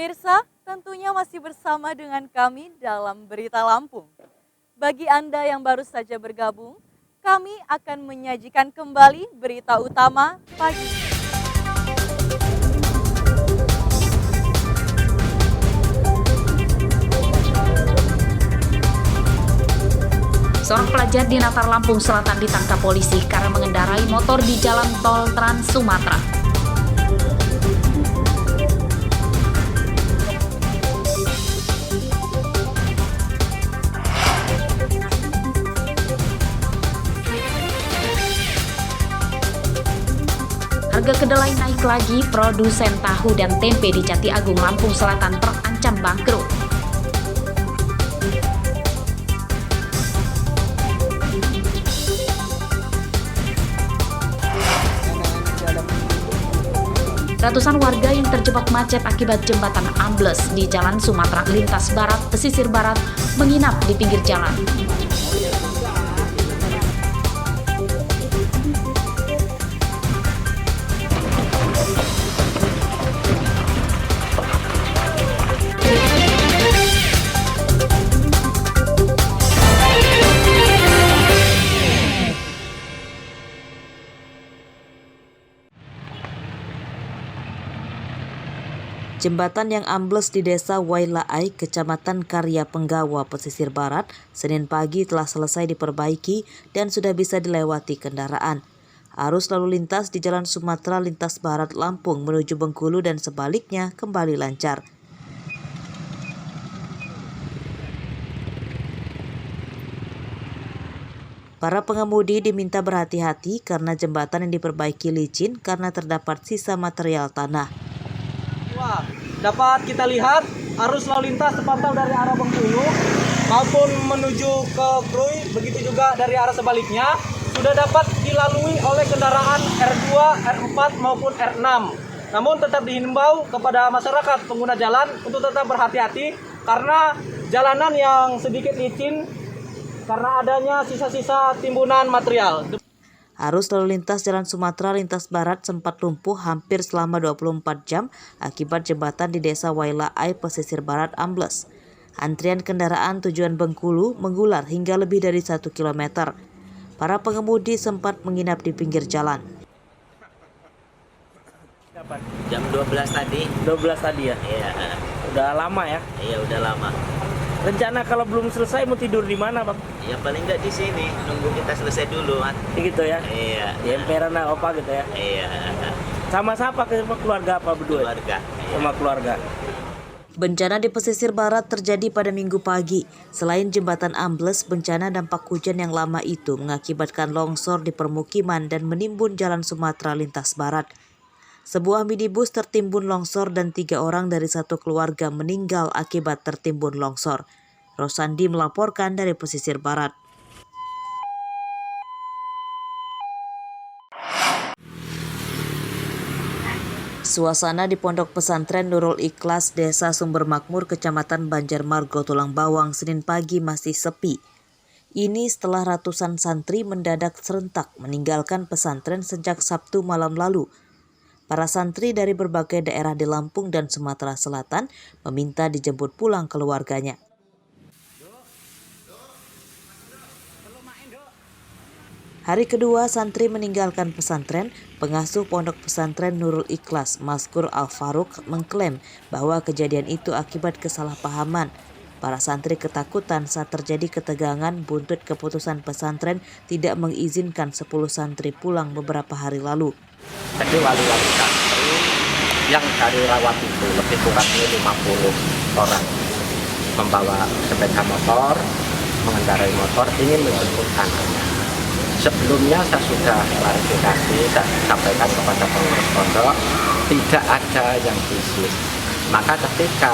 Pemirsa, tentunya masih bersama dengan kami dalam Berita Lampung. Bagi Anda yang baru saja bergabung, kami akan menyajikan kembali berita utama pagi ini. Seorang pelajar di Natar, Lampung Selatan ditangkap polisi karena mengendarai motor di jalan tol Trans Sumatera. Harga kedelai naik lagi, produsen tahu dan tempe di Jati Agung, Lampung Selatan terancam bangkrut. Ratusan warga yang terjebak macet akibat jembatan ambles di Jalan Sumatera Lintas Barat, Pesisir Barat, menginap di pinggir jalan. Jembatan yang ambles di Desa Wailaai, Kecamatan Karya Penggawa, Pesisir Barat, Senin pagi telah selesai diperbaiki dan sudah bisa dilewati kendaraan. Arus lalu lintas di Jalan Sumatera Lintas Barat Lampung menuju Bengkulu dan sebaliknya kembali lancar. Para pengemudi diminta berhati-hati karena jembatan yang diperbaiki licin karena terdapat sisa material tanah. Dapat kita lihat arus lalu lintas terpantau dari arah Bengkulu maupun menuju ke Krui, begitu juga dari arah sebaliknya sudah dapat dilalui oleh kendaraan R2, R4 maupun R6. Namun tetap dihimbau kepada masyarakat pengguna jalan untuk tetap berhati-hati karena jalanan yang sedikit licin karena adanya sisa-sisa timbunan material. Arus lalu lintas Jalan Sumatera Lintas Barat sempat lumpuh hampir selama 24 jam akibat jembatan di Desa Wailaai, Pesisir Barat ambles. Antrian kendaraan tujuan Bengkulu mengular hingga lebih dari 1 km. Para pengemudi sempat menginap di pinggir jalan. Jam 12 tadi. 12 tadi ya? Iya. Udah lama ya? Iya, udah lama. Rencana kalau belum selesai mau tidur di mana, Bang? Ya paling nggak di sini, nunggu kita selesai dulu, Mas. Gitu ya? Iya. Di emperan apa gitu ya? Iya. Sama siapa? Sama keluarga apa berdua? Keluarga. Iya. Sama keluarga. Bencana di pesisir barat terjadi pada Minggu pagi. Selain jembatan ambles, bencana dampak hujan yang lama itu mengakibatkan longsor di permukiman dan menimbun Jalan Sumatera Lintas Barat. Sebuah minibus tertimbun longsor dan 3 orang dari satu keluarga meninggal akibat tertimbun longsor. Rosandi melaporkan dari pesisir barat. Suasana di Pondok Pesantren Nurul Ikhlas, Desa Sumber Makmur, Kecamatan Banjarmargo, Tulang Bawang, Senin pagi masih sepi. Ini setelah ratusan santri mendadak serentak meninggalkan pesantren sejak Sabtu malam lalu. Para santri dari berbagai daerah di Lampung dan Sumatera Selatan meminta dijemput pulang keluarganya. Hari kedua santri meninggalkan pesantren, pengasuh Pondok Pesantren Nurul Ikhlas, Maskur Al-Faruq, mengklaim bahwa kejadian itu akibat kesalahpahaman. Para santri ketakutan saat terjadi ketegangan buntut keputusan pesantren tidak mengizinkan 10 santri pulang beberapa hari lalu. Jadi wali-wali santri yang dari rawat itu lebih kurang 50 orang membawa sepeda motor, mengendarai motor ingin menjemput anaknya. Sebelumnya saya sudah klarifikasi, saya sampaikan kepada pengurus pondok, tidak ada yang izin. Maka ketika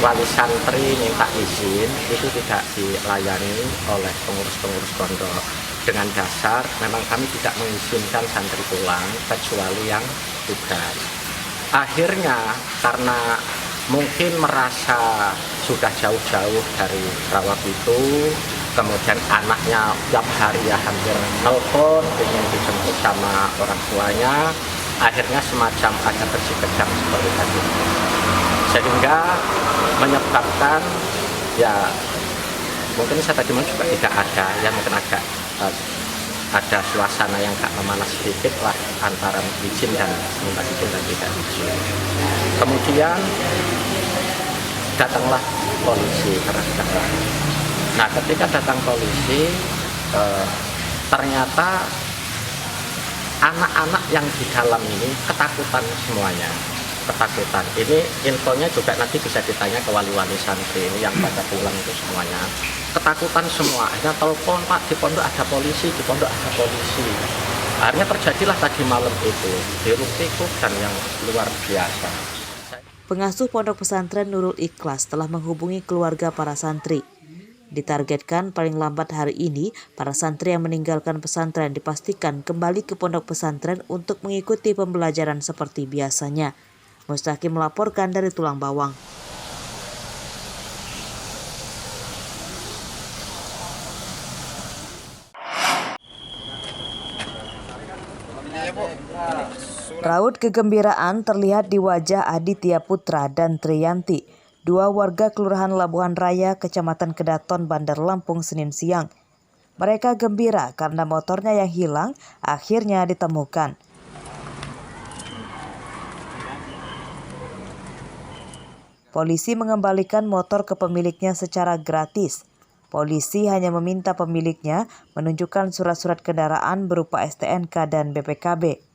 wali santri minta izin, itu tidak dilayani oleh pengurus-pengurus pondok. Dengan dasar memang kami tidak mengizinkan santri pulang kecuali yang tugas. Akhirnya karena mungkin merasa sudah jauh-jauh dari rawat itu, kemudian anaknya tiap hari ya hampir nelpon ingin dijemput sama orang tuanya, akhirnya semacam ada bersih kejam seperti tadi. sehingga menyebabkan ya mungkin sentimen juga tidak ada, ya mungkin agak ada suasana yang agak memanas sedikit lah antara izin dan minta izin dan tidak izin. Kemudian datanglah polisi terhadap. Nah, ketika datang polisi, ternyata anak-anak yang di dalam ini ketakutan semuanya. Ketakutan. Ini infonya juga nanti bisa ditanya ke wali-wali santri ini yang pada pulang itu semuanya. Ketakutan semua. Akhirnya telepon, Pak, di pondok ada polisi, di pondok ada polisi. Akhirnya terjadilah tadi malam itu hiruk pikuk dan yang luar biasa. Pengasuh Pondok Pesantren Nurul Ikhlas telah menghubungi keluarga para santri. Ditargetkan paling lambat hari ini, para santri yang meninggalkan pesantren dipastikan kembali ke pondok pesantren untuk mengikuti pembelajaran seperti biasanya. Mustaqim melaporkan dari Tulang Bawang. Raut kegembiraan terlihat di wajah Aditya Putra dan Triyanti, dua warga Kelurahan Labuhan Raya, Kecamatan Kedaton, Bandar Lampung, Senin siang. Mereka gembira karena motornya yang hilang akhirnya ditemukan. Polisi mengembalikan motor ke pemiliknya secara gratis. Polisi hanya meminta pemiliknya menunjukkan surat-surat kendaraan berupa STNK dan BPKB.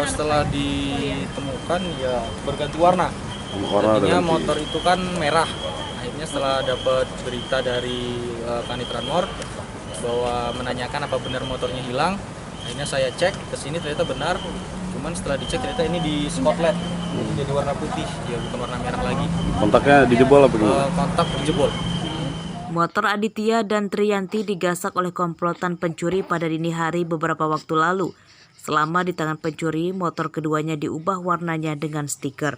Setelah ditemukan ya berganti warna. Artinya motor itu kan merah. Akhirnya setelah dapat berita dari Kanit Ranmor bahwa menanyakan apa benar motornya hilang, akhirnya saya cek ke sini ternyata benar. Cuman setelah dicek ternyata ini di spotlight, jadi warna putih, ya bukan warna merah lagi. Kontaknya dijebol apa gimana? Kontak dijebol. Motor Aditya dan Triyanti digasak oleh komplotan pencuri pada dini hari beberapa waktu lalu. Selama di tangan pencuri, motor keduanya diubah warnanya dengan stiker.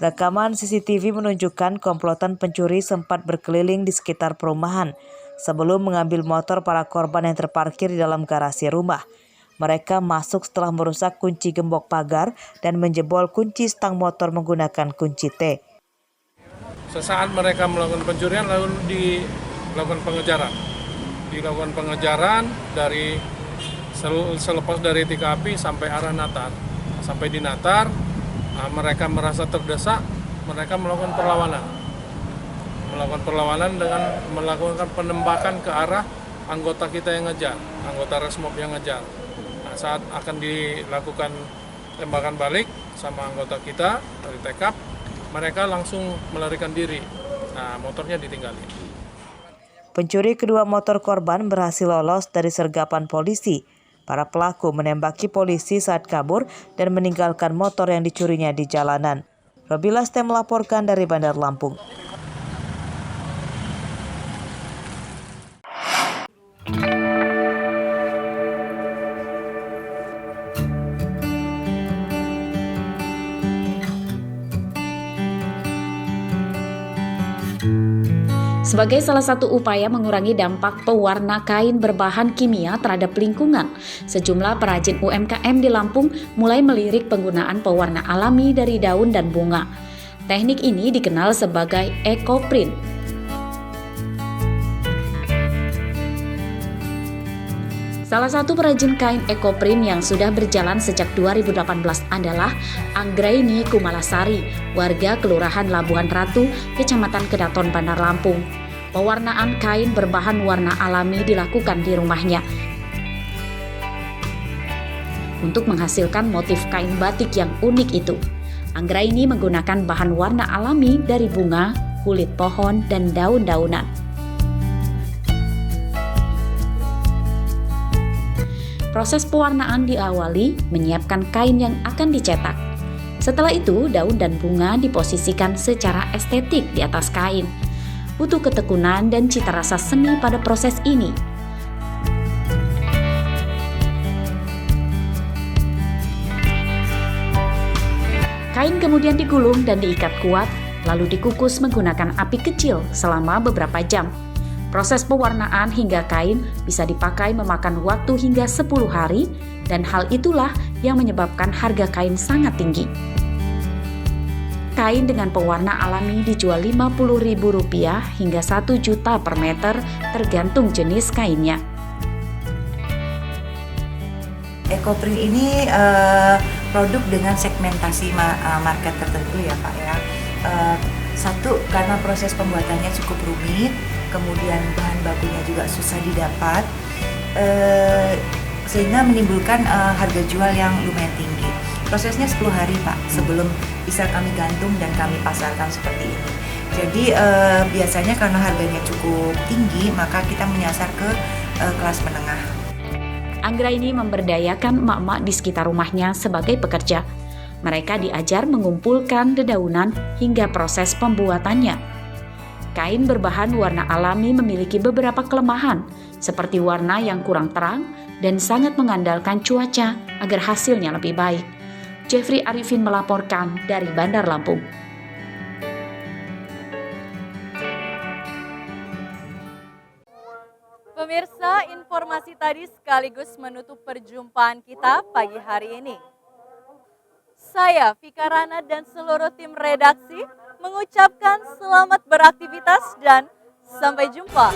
Rekaman CCTV menunjukkan komplotan pencuri sempat berkeliling di sekitar perumahan sebelum mengambil motor para korban yang terparkir di dalam garasi rumah. Mereka masuk setelah merusak kunci gembok pagar dan menjebol kunci stang motor menggunakan kunci T. Sesaat mereka melakukan pencurian lalu dilakukan pengejaran. Dilakukan pengejaran dari selepas dari TKP sampai arah Natar. Sampai di Natar, mereka merasa terdesak, mereka melakukan perlawanan. Melakukan perlawanan dengan melakukan penembakan ke arah anggota kita yang ngejar, anggota Resmob yang ngejar. Nah, saat akan dilakukan tembakan balik sama anggota kita dari TKP, mereka langsung melarikan diri. Nah, motornya ditinggalin. Pencuri kedua motor korban berhasil lolos dari sergapan polisi. Para pelaku menembaki polisi saat kabur dan meninggalkan motor yang dicurinya di jalanan. Robila Stem melaporkan dari Bandar Lampung. Sebagai salah satu upaya mengurangi dampak pewarna kain berbahan kimia terhadap lingkungan, sejumlah perajin UMKM di Lampung mulai melirik penggunaan pewarna alami dari daun dan bunga. Teknik ini dikenal sebagai ekoprint. Salah satu perajin kain ekoprint yang sudah berjalan sejak 2018 adalah Anggraini Kumalasari, warga Kelurahan Labuhan Ratu, Kecamatan Kedaton, Bandar Lampung. Pewarnaan kain berbahan warna alami dilakukan di rumahnya untuk menghasilkan motif kain batik yang unik itu. Anggraini menggunakan bahan warna alami dari bunga, kulit pohon, dan daun-daunan. Proses pewarnaan diawali menyiapkan kain yang akan dicetak. Setelah itu, daun dan bunga diposisikan secara estetik di atas kain. Butuh ketekunan dan cita rasa seni pada proses ini. Kain kemudian digulung dan diikat kuat, lalu dikukus menggunakan api kecil selama beberapa jam. Proses pewarnaan hingga kain bisa dipakai memakan waktu hingga 10 hari dan hal itulah yang menyebabkan harga kain sangat tinggi. Kain dengan pewarna alami dijual Rp50.000 hingga Rp1.000.000 per meter tergantung jenis kainnya. Ecoprint ini produk dengan segmentasi market tertentu ya Pak ya. Satu, karena proses pembuatannya cukup rumit, kemudian bahan bakunya juga susah didapat, sehingga menimbulkan harga jual yang lumayan tinggi. Prosesnya 10 hari Pak, sebelum bisa kami gantung dan kami pasarkan seperti ini. Jadi biasanya karena harganya cukup tinggi, maka kita menyasar ke kelas menengah. Anggraini memberdayakan emak-emak di sekitar rumahnya sebagai pekerja. Mereka diajar mengumpulkan dedaunan hingga proses pembuatannya. Kain berbahan warna alami memiliki beberapa kelemahan, seperti warna yang kurang terang dan sangat mengandalkan cuaca agar hasilnya lebih baik. Jeffrey Arifin melaporkan dari Bandar Lampung. Pemirsa, informasi tadi sekaligus menutup perjumpaan kita pagi hari ini. Saya, Vika Rana dan seluruh tim redaksi mengucapkan selamat beraktivitas dan sampai jumpa.